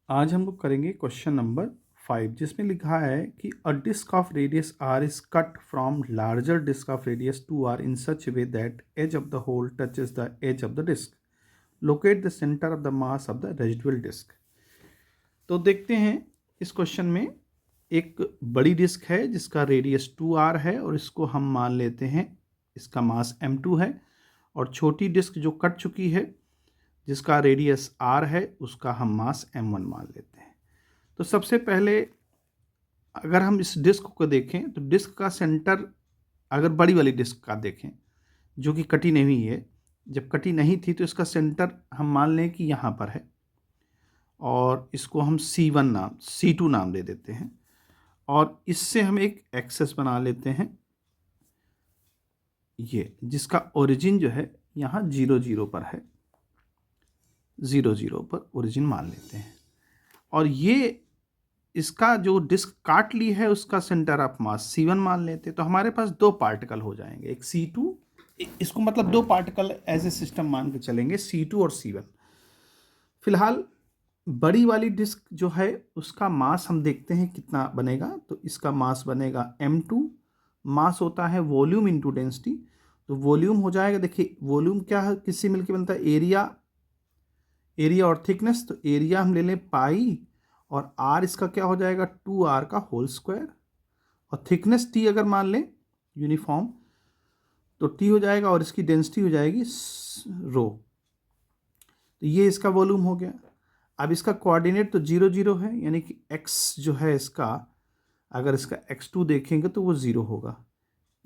आज हम लोग करेंगे क्वेश्चन नंबर 5 जिसमें लिखा है कि a disc of radius r is cut from larger disc of radius 2r in such way that edge of the hole touches the edge of the disc. Locate the centre of the mass of the residual disc. तो देखते हैं इस question में एक बड़ी disc है जिसका radius 2r है और इसको हम मान लेते हैं इसका मास m2 है, और छोटी डिस्क जो कट चुकी है जिसका रेडियस r है उसका हम मास m1 मान लेते हैं। तो सबसे पहले अगर हम इस डिस्क को देखें तो डिस्क का सेंटर, अगर बड़ी वाली डिस्क का देखें जो कि कटी नहीं हुई है, जब कटी नहीं थी तो इसका सेंटर हम मान लें कि यहाँ पर है और इसको हम C2 नाम दे देते हैं, और इससे हम एक एक्सेस बना लेते हैं ये, जिसका ओरिजिन जो है यहाँ 0 पर है, 0 पर ओरिजिन मान लेते हैं। और ये इसका जो डिस्क काट ली है उसका सेंटर ऑफ मास C1 मान लेते हैं। तो हमारे पास दो पार्टिकल हो जाएंगे, एक C2, इसको मतलब दो पार्टिकल एज ए सिस्टम मान के चलेंगे, C2 और C1। फिलहाल बड़ी वाली डिस्क जो है उसका मास हम देखते हैं कितना बनेगा। तो इसका मास बनेगा m2, मास होता है वॉल्यूम इंटू डेंसिटी, तो वॉल्यूम हो जाएगा, देखिए वॉल्यूम क्या है, किससे मिलके बनता है, एरिया और थिकनेस। तो एरिया हम ले लें पाई, और r इसका क्या हो जाएगा 2r का होल स्क्वायर, और थिकनेस t अगर मान लें यूनिफॉर्म तो t हो जाएगा, और इसकी डेंसिटी हो जाएगी रो। तो ये इसका वॉल्यूम हो गया। अब इसका कोऑर्डिनेट तो 0 है, यानी कि x जो है इसका, अगर इसका x2 देखेंगे तो वो 0 होगा।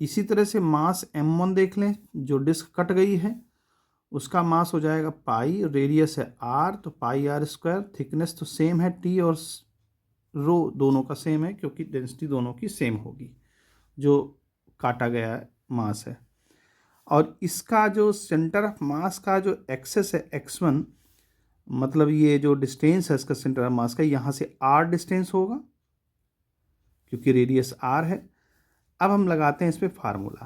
इसी तरह से मास m1 देख लें, जो डिस्क कट गई है उसका मास हो जाएगा पाई, रेडियस है r तो पाई r स्क्वायर, थिकनेस तो सेम है t, और रो दोनों का सेम है क्योंकि डेंसिटी दोनों की सेम होगी जो काटा गया मास है। और इसका जो सेंटर ऑफ मास का जो एक्सेस है x1, मतलब ये जो डिस्टेंस है इसका सेंटर ऑफ मास का, यहाँ से r डिस्टेंस होगा क्योंकि रेडियस r है। अब हम लगाते हैं इस पर फार्मूला।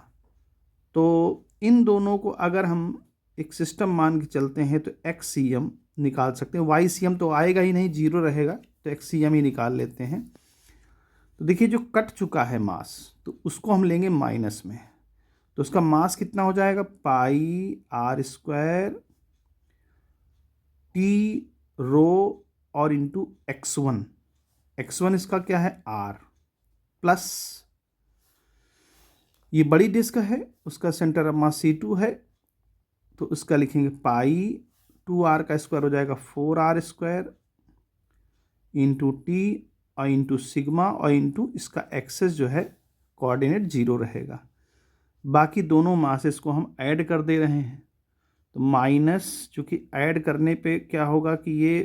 तो इन दोनों को अगर हम एक सिस्टम मान के चलते हैं तो XCM निकाल सकते हैं, YCM तो आएगा ही नहीं, 0 रहेगा, तो XCM ही निकाल लेते हैं। तो देखिए जो कट चुका है मास, तो उसको हम लेंगे माइनस में, तो उसका मास कितना हो जाएगा, पाई r स्क्वायर t रो और इंटू x1 इसका क्या है r, प्लस ये बड़ी डिस्क है उसका सेंटर ऑफ मास C2 है, तो उसका लिखेंगे पाई 2r का स्क्वायर हो जाएगा 4r स्क्वायर इंटू t और इंटू सिग्मा और इंटू इसका एक्सेस जो है कोऑर्डिनेट 0 रहेगा। बाकी दोनों मासेस को हम ऐड कर दे रहे हैं, तो माइनस, चूँकि ऐड करने पे क्या होगा कि ये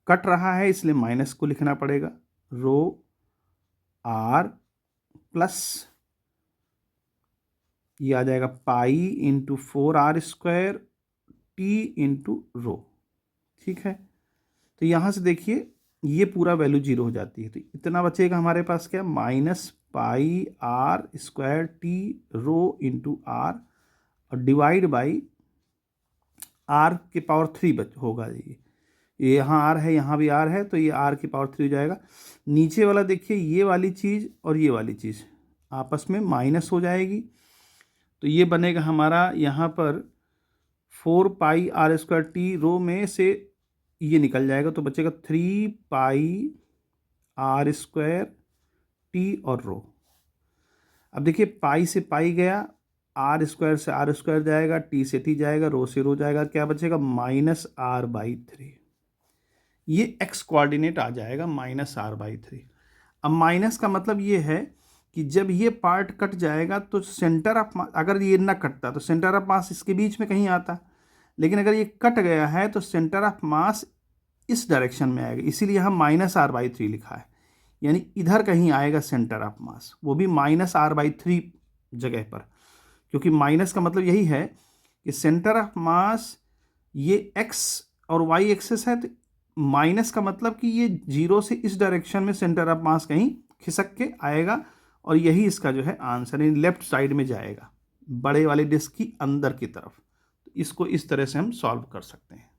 कट रहा है इसलिए माइनस को लिखना पड़ेगा, रो r प्लस ये आ जाएगा pi into 4r square T into rho. ठीक है, तो यहाँ से देखिए ये पूरा वैल्यू 0 हो जाती है, तो इतना बचेगा हमारे पास क्या, minus pi r square t rho into r और डिवाइड बाई r के पावर 3 होगा। ये यहाँ r है, यहाँ भी r है, तो ये r की पावर 3 हो जाएगा। नीचे वाला देखिए ये वाली चीज़ और ये वाली चीज़ आपस में माइनस हो जाएगी, तो ये बनेगा हमारा यहाँ पर 4 पाई r स्क्वायर टी, रो में से ये निकल जाएगा तो बचेगा 3 पाई r स्क्वायर टी और रो। अब देखिए पाई से पाई गया, r स्क्वायर से r स्क्वायर जाएगा, t से t जाएगा, रो से रो जाएगा, क्या बचेगा -r/3। ये x कोऑर्डिनेट आ जाएगा -r/3। अब माइनस का मतलब ये है कि जब ये पार्ट कट जाएगा तो सेंटर ऑफ मास, अगर ये ना कटता तो सेंटर ऑफ मास इसके बीच में कहीं आता, लेकिन अगर ये कट गया है तो सेंटर ऑफ मास इस डायरेक्शन में आएगा, इसीलिए हम -r/3 लिखा है, यानी इधर कहीं आएगा सेंटर ऑफ मास, वो भी -r/3 जगह पर, क्योंकि माइनस का मतलब यही है कि सेंटर ऑफ मास ये x और y एक्सेस है, तो माइनस का मतलब कि ये 0 से इस डायरेक्शन में सेंटर ऑफ मास कहीं खिसक के आएगा, और यही इसका जो है आंसर, यानी लेफ्ट साइड में जाएगा बड़े वाले डिस्क की अंदर की तरफ। तो इसको इस तरह से हम सॉल्व कर सकते हैं।